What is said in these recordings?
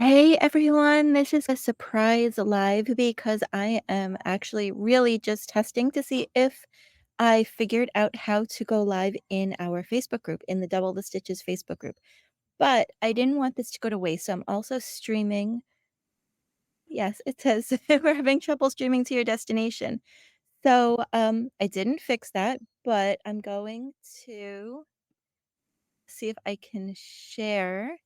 Hey everyone, this is a surprise live because I am actually really just testing to see if I figured out how to go live in our Facebook group, in the Double the Stitches Facebook group. But I didn't want this to go to waste, so I'm also streaming. Yes, it says we're having trouble streaming to your destination. So I didn't fix that, but I'm going to see if I can share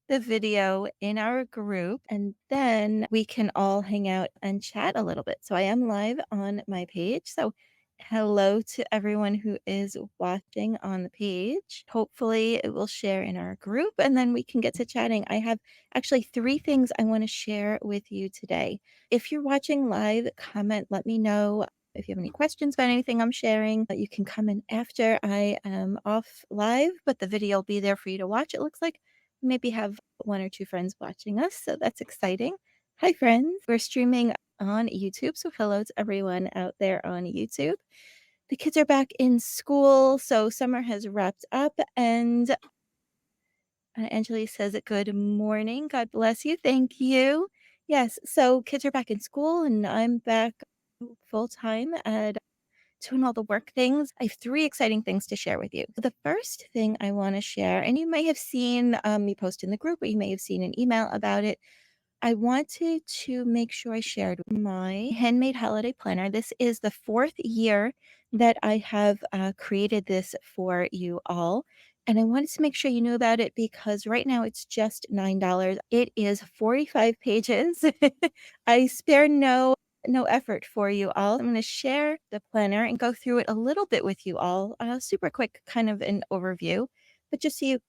the video in our group, and then we can all hang out and chat a little bit. So I am live on my page. So hello to everyone who is watching on the page. Hopefully it will share in our group and then we can get to chatting. I have actually three things I want to share with you today. If you're watching live, comment, let me know if you have any questions about anything I'm sharing. You can comment after I am off live, but the video will be there for you to watch. It looks like maybe have one or two friends watching us, so that's exciting. Hi, friends. We're streaming on YouTube, so hello to everyone out there on YouTube. The kids are back in school, so summer has wrapped up, and Angeli says, good morning. God bless you. Thank you. Yes, so kids are back in school, and I'm back full time at doing all the work things. I have three exciting things to share with you. The first thing I want to share, and you may have seen me post in the group, or you may have seen an email about it. I wanted to make sure I shared my Handmade Holiday Planner. This is the fourth year that I have created this for you all. And I wanted to make sure you knew about it because right now it's just $9. It is 45 pages. I spare no effort for you all. I'm going to share the planner and go through it a little bit with you all. Super quick, kind of an overview, but just so you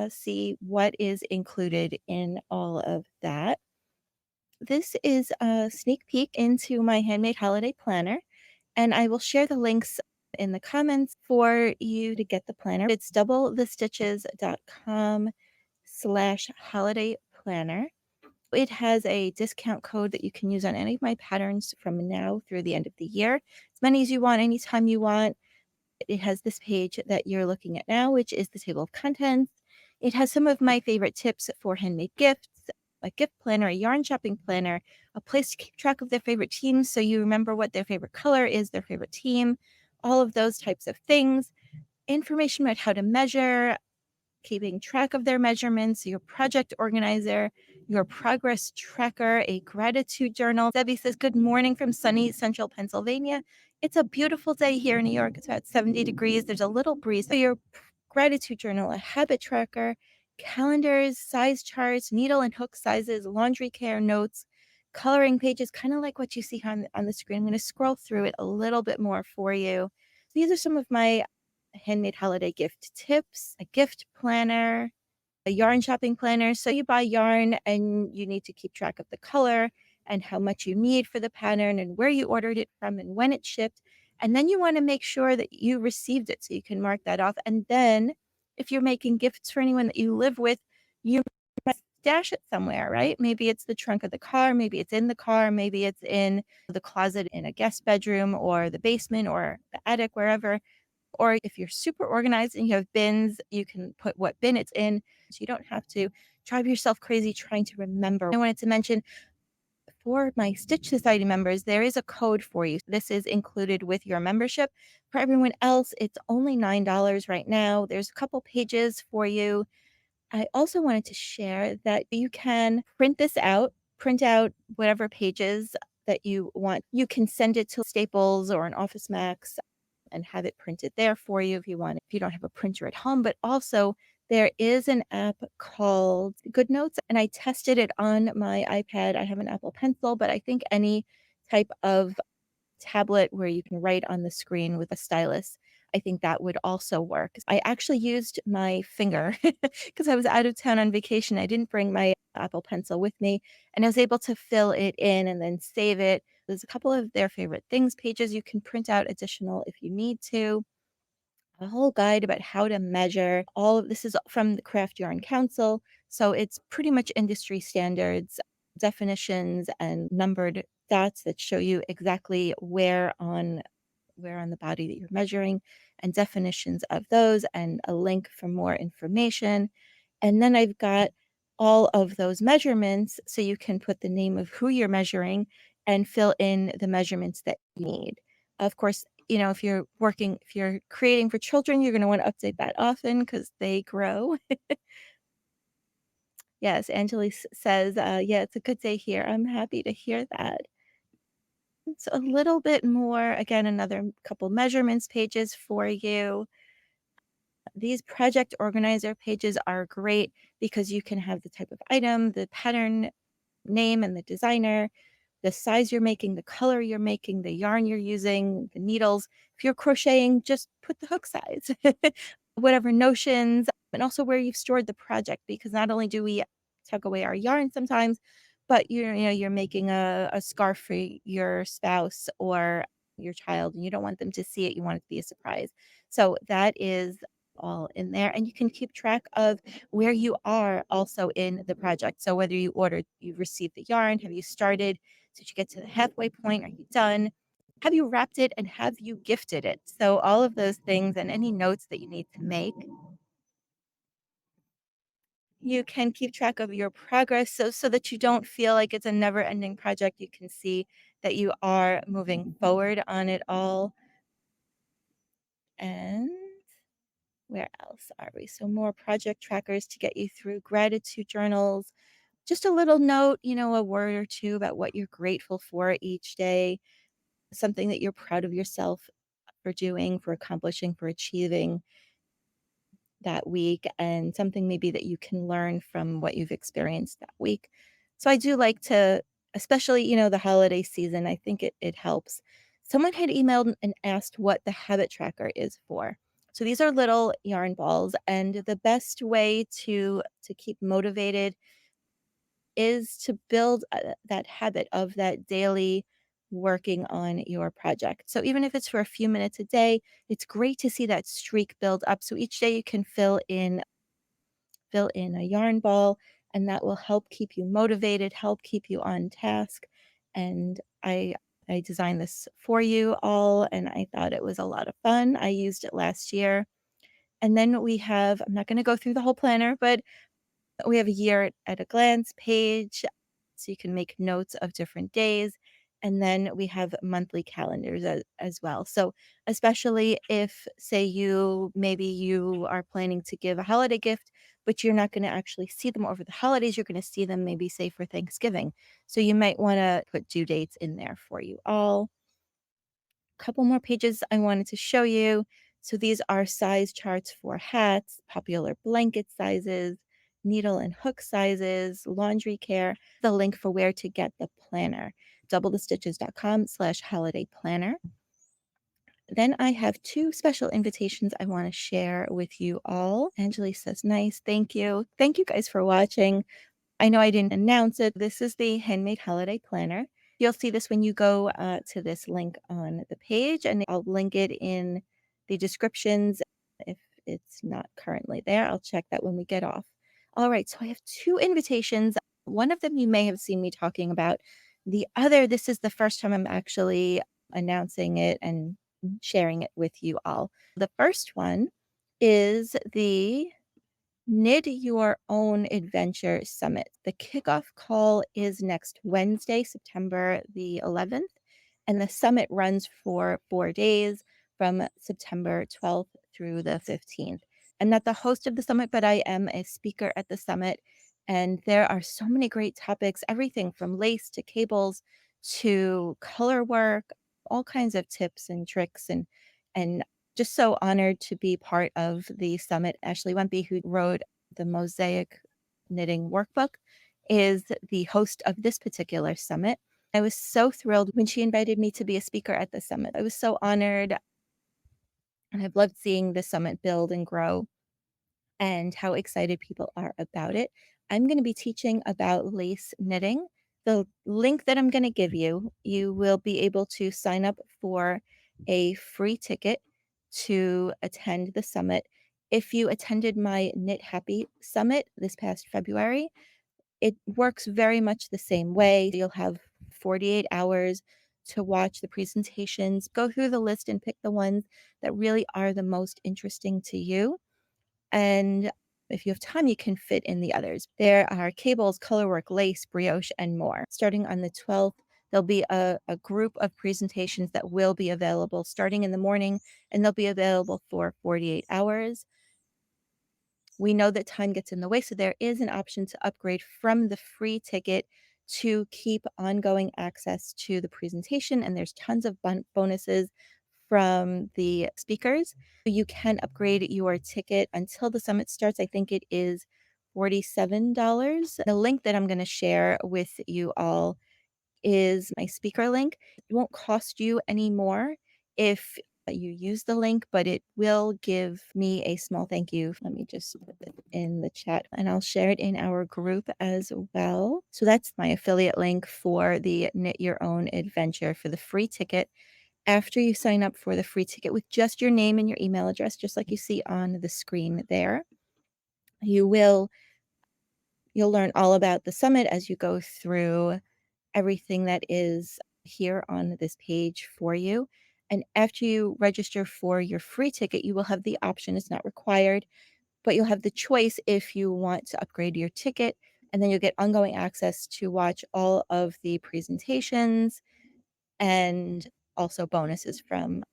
see what is included in all of that. This is a sneak peek into my Handmade Holiday Planner, and I will share the links in the comments for you to get the planner. It's doublethestitches.com/holiday planner. It has a discount code that you can use on any of my patterns from now through the end of the year. As many as you want, anytime you want. It has this page that you're looking at now, which is the table of contents. It has some of my favorite tips for handmade gifts, a gift planner, a yarn shopping planner, a place to keep track of their favorite teams so you remember what their favorite color is, their favorite team, all of those types of things. Information about how to measure, keeping track of their measurements, your project organizer, your progress tracker, a gratitude journal. Debbie says, good morning from sunny central Pennsylvania. It's a beautiful day here in New York. It's about 70 degrees. There's a little breeze. So your gratitude journal, a habit tracker, calendars, size charts, needle and hook sizes, laundry care notes, coloring pages, kind of like what you see on the screen. I'm going to scroll through it a little bit more for you. These are some of my handmade holiday gift tips, a gift planner, a yarn shopping planner. So you buy yarn and you need to keep track of the color and how much you need for the pattern and where you ordered it from and when it shipped. And then you want to make sure that you received it so you can mark that off. And then if you're making gifts for anyone that you live with, you must stash it somewhere, right? Maybe it's the trunk of the car, maybe it's in the car, maybe it's in the closet in a guest bedroom or the basement or the attic, wherever. Or if you're super organized and you have bins, you can put what bin it's in. So you don't have to drive yourself crazy trying to remember. I wanted to mention for my Stitch Society members, there is a code for you. This is included with your membership. For everyone else, it's only $9 right now. There's a couple pages for you. I also wanted to share that you can print this out, print out whatever pages that you want. You can send it to Staples or an Office Max and have it printed there for you if you want, if you don't have a printer at home. But also there is an app called GoodNotes, and I tested it on my iPad. I have an Apple Pencil, but I think any type of tablet where you can write on the screen with a stylus, I think that would also work. I actually used my finger because I was out of town on vacation. I didn't bring my Apple Pencil with me, and I was able to fill it in and then save it. There's a couple of their favorite things pages you can print out additional if you need to. A whole guide about how to measure. All of this is from the Craft Yarn Council, so it's pretty much industry standards, definitions, and numbered dots that show you exactly where on the body that you're measuring, and definitions of those, and a link for more information. And then I've got all of those measurements so you can put the name of who you're measuring and fill in the measurements that you need. Of course, if you're creating for children, you're going to want to update that often because they grow. Yes, Angeli says, yeah, it's a good day here. I'm happy to hear that. It's a little bit more, again, another couple measurements pages for you. These project organizer pages are great because you can have the type of item, the pattern name and the designer, the size you're making, the color you're making, the yarn you're using, the needles. If you're crocheting, just put the hook size, whatever notions, and also where you've stored the project, because not only do we tuck away our yarn sometimes, but you're making a scarf for your spouse or your child, and you don't want them to see it. You want it to be a surprise. So that is all in there, and you can keep track of where you are also in the project. So whether you've received the yarn, have you started? Did you get to the halfway point? Are you done? Have you wrapped it and have you gifted it? So all of those things and any notes that you need to make, you can keep track of your progress so that you don't feel like it's a never-ending project. You can see that you are moving forward on it all. And where else are we? So more project trackers to get you through gratitude journals. Just a little note, a word or two about what you're grateful for each day, something that you're proud of yourself for doing, for accomplishing, for achieving that week, and something maybe that you can learn from what you've experienced that week. So I do like to, especially, the holiday season, I think it helps. Someone had emailed and asked what the habit tracker is for. So these are little yarn balls, and the best way to keep motivated is to build that habit of that daily working on your project. So even if it's for a few minutes a day, it's great to see that streak build up. So each day you can fill in a yarn ball, and that will help keep you motivated, help keep you on task. And I designed this for you all, and I thought it was a lot of fun. I used it last year. And then I'm not going to go through the whole planner, but we have a year at a glance page, so you can make notes of different days. And then we have monthly calendars as well. So, especially if, say, maybe you are planning to give a holiday gift, but you're not going to actually see them over the holidays, you're going to see them maybe, say, for Thanksgiving. So, you might want to put due dates in there for you all. Couple more pages I wanted to show you. So these are size charts for hats, popular blanket sizes, needle and hook sizes, laundry care, the link for where to get the planner, doublethestitches.com/holiday planner. Then I have two special invitations I want to share with you all. Angeli says, nice, thank you. Thank you guys for watching. I know I didn't announce it. This is the Handmade Holiday Planner. You'll see this when you go to this link on the page, and I'll link it in the descriptions. If it's not currently there, I'll check that when we get off. All right, so I have two invitations. One of them you may have seen me talking about. The other, this is the first time I'm actually announcing it and sharing it with you all. The first one is the Knit Your Own Adventure Summit. The kickoff call is next Wednesday, September the 11th, and the summit runs for 4 days from September 12th through the 15th. I'm not the host of the summit, but I am a speaker at the summit, and there are so many great topics, everything from lace to cables to color work, all kinds of tips and tricks, and just so honored to be part of the summit. Ashley Wempe, who wrote the Mosaic Knitting Workbook, is the host of this particular summit. I was so thrilled when she invited me to be a speaker at the summit. I was so honored, and I've loved seeing the summit build and grow and how excited people are about it. I'm going to be teaching about lace knitting. The link that I'm going to give you, you will be able to sign up for a free ticket to attend the summit. If you attended my Knit Happy Summit this past February, it works very much the same way. You'll have 48 hours to watch the presentations, go through the list and pick the ones that really are the most interesting to you. And If you have time, you can fit in the others. There are cables, colorwork, lace, brioche, and more. Starting on the 12th, there'll be a group of presentations that will be available starting in the morning, and they'll be available for 48 hours. We know that time gets in the way, so there is an option to upgrade from the free ticket to keep ongoing access to the presentation, and there's tons of bonuses from the speakers. You can upgrade your ticket until the summit starts. I think it is $47. The link that I'm going to share with you all is my speaker link. It won't cost you any more if you use the link, but it will give me a small thank you. Let me just put it in the chat and I'll share it in our group as well. So that's my affiliate link for the Knit Your Own Adventure for the free ticket. After you sign up for the free ticket with just your name and your email address, just like you see on the screen there, you'll learn all about the summit as you go through everything that is here on this page for you. And after you register for your free ticket, you will have the option, it's not required, but you'll have the choice if you want to upgrade your ticket. And then you'll get ongoing access to watch all of the presentations and also bonuses from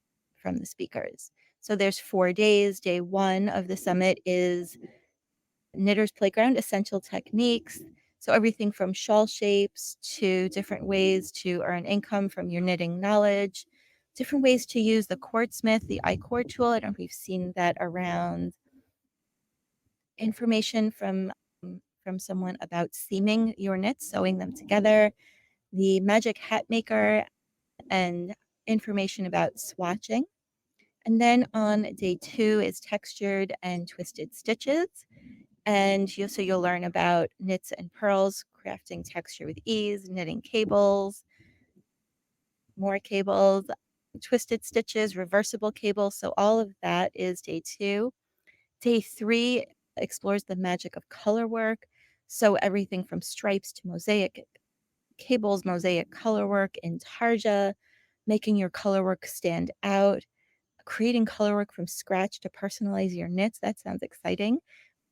the speakers. So there's 4 days. Day 1 of the summit is Knitter's Playground Essential Techniques. So everything from shawl shapes to different ways to earn income from your knitting knowledge, different ways to use the Cordsmith, the iCord tool. I don't know if we've seen that around. Information from someone about seaming your knits, sewing them together, the Magic Hat Maker, and information about swatching. And then on day 2 is textured and twisted stitches. And you'll learn about knits and purls, crafting texture with ease, knitting cables, more cables, twisted stitches, reversible cables. So all of that is day 2. Day 3 explores the magic of color work. So everything from stripes to mosaic cables, mosaic color work, intarsia, making your color work stand out, creating color work from scratch to personalize your knits. That sounds exciting.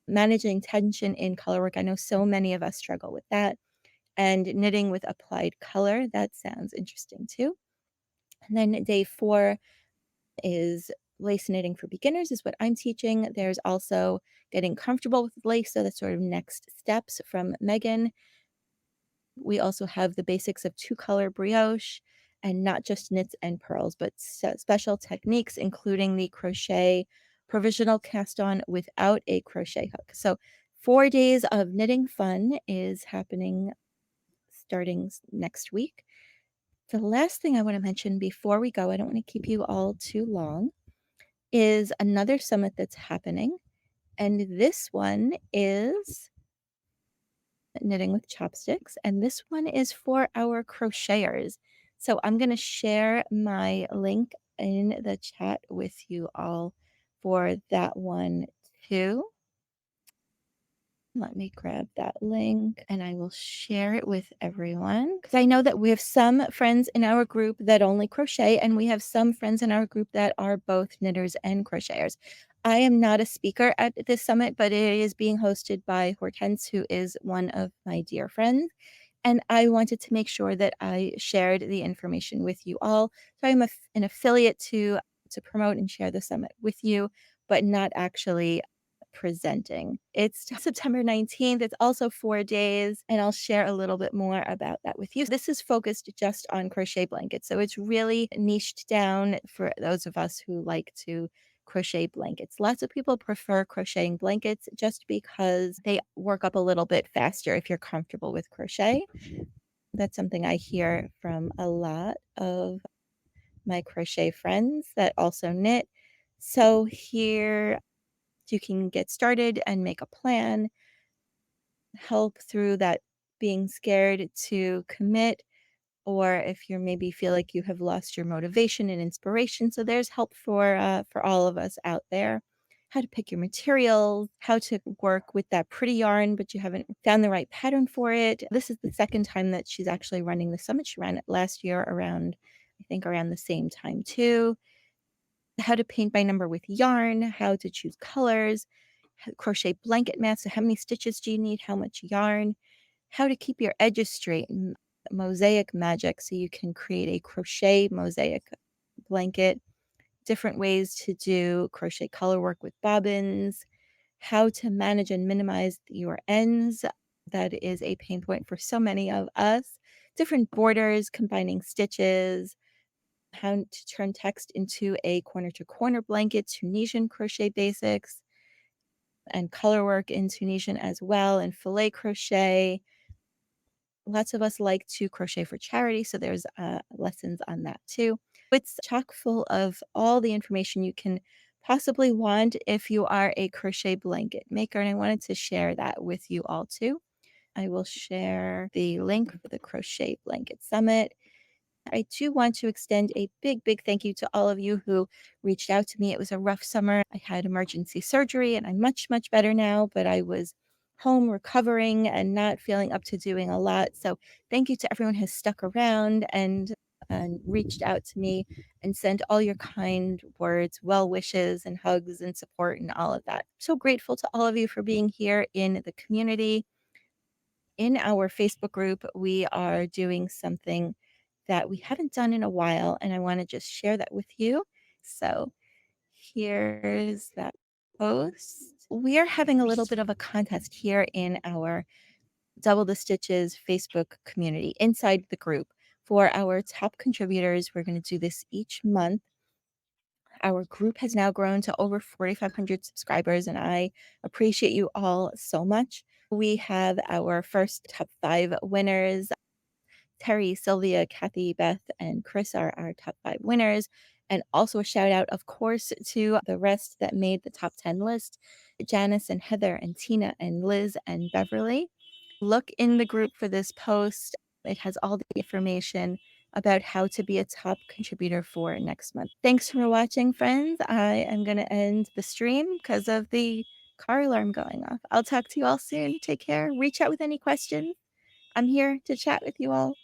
Managing tension in color work. I know so many of us struggle with that. And knitting with applied color. That sounds interesting too. And then day 4 is lace knitting for beginners, is what I'm teaching. There's also getting comfortable with lace. So that's sort of next steps from Megan. We also have the basics of 2-color brioche and not just knits and purls, but special techniques, including the crochet provisional cast on without a crochet hook. So 4 days of knitting fun is happening starting next week. The last thing I want to mention before we go, I don't want to keep you all too long, is another summit that's happening. And this one is Knitting with Chopsticks, and this one is for our crocheters. So I'm going to share my link in the chat with you all for that one too. Let me grab that link and I will share it with everyone because I know that we have some friends in our group that only crochet, and we have some friends in our group that are both knitters and crocheters. I am not a speaker at this summit, but it is being hosted by Hortense, who is one of my dear friends. And I wanted to make sure that I shared the information with you all. So I'm an affiliate to promote and share the summit with you, but not actually presenting. It's September 19th. It's also 4 days, and I'll share a little bit more about that with you. This is focused just on crochet blankets. So it's really niched down for those of us who like to crochet blankets. Lots of people prefer crocheting blankets just because they work up a little bit faster if you're comfortable with crochet. That's something I hear from a lot of my crochet friends that also knit. So here you can get started and make a plan, help through that being scared to commit, or if you maybe feel like you have lost your motivation and inspiration. So there's help for all of us out there. How to pick your materials, how to work with that pretty yarn, but you haven't found the right pattern for it. This is the second time that she's actually running the summit. She ran it last year around, I think, around the same time too. How to paint by number with yarn, how to choose colors, crochet blanket mats. So how many stitches do you need? How much yarn? How to keep your edges straight, and mosaic magic so you can create a crochet mosaic blanket, different ways to do crochet color work with bobbins, how to manage and minimize your ends. That is a pain point for so many of us. Different borders, combining stitches, how to turn text into a corner to corner blanket, Tunisian crochet basics, and color work in Tunisian as well, and filet crochet. Lots of us like to crochet for charity, so there's lessons on that too. It's chock full of all the information you can possibly want if you are a crochet blanket maker, and I wanted to share that with you all too. I will share the link for the Crochet Blanket Summit. I do want to extend a big, big thank you to all of you who reached out to me. It was a rough summer. I had emergency surgery and I'm much, much better now, but I was home recovering and not feeling up to doing a lot. So thank you to everyone who has stuck around and reached out to me and sent all your kind words, well wishes and hugs and support and all of that. So grateful to all of you for being here in the community. In our Facebook group, we are doing something that we haven't done in a while, and I want to just share that with you. So here's that post. We are having a little bit of a contest here in our Double the Stitches Facebook community inside the group for our top contributors. We're going to do this each month. Our group has now grown to over 4,500 subscribers, and I appreciate you all so much. We have our first top 5 winners. Terry, Sylvia, Kathy, Beth, and Chris are our top 5 winners. And also a shout out, of course, to the rest that made the top 10 list: Janice and Heather and Tina and Liz and Beverly. Look in the group for this post. It has all the information about how to be a top contributor for next month. Thanks for watching, friends. I am going to end the stream because of the car alarm going off. I'll talk to you all soon. Take care. Reach out with any questions. I'm here to chat with you all.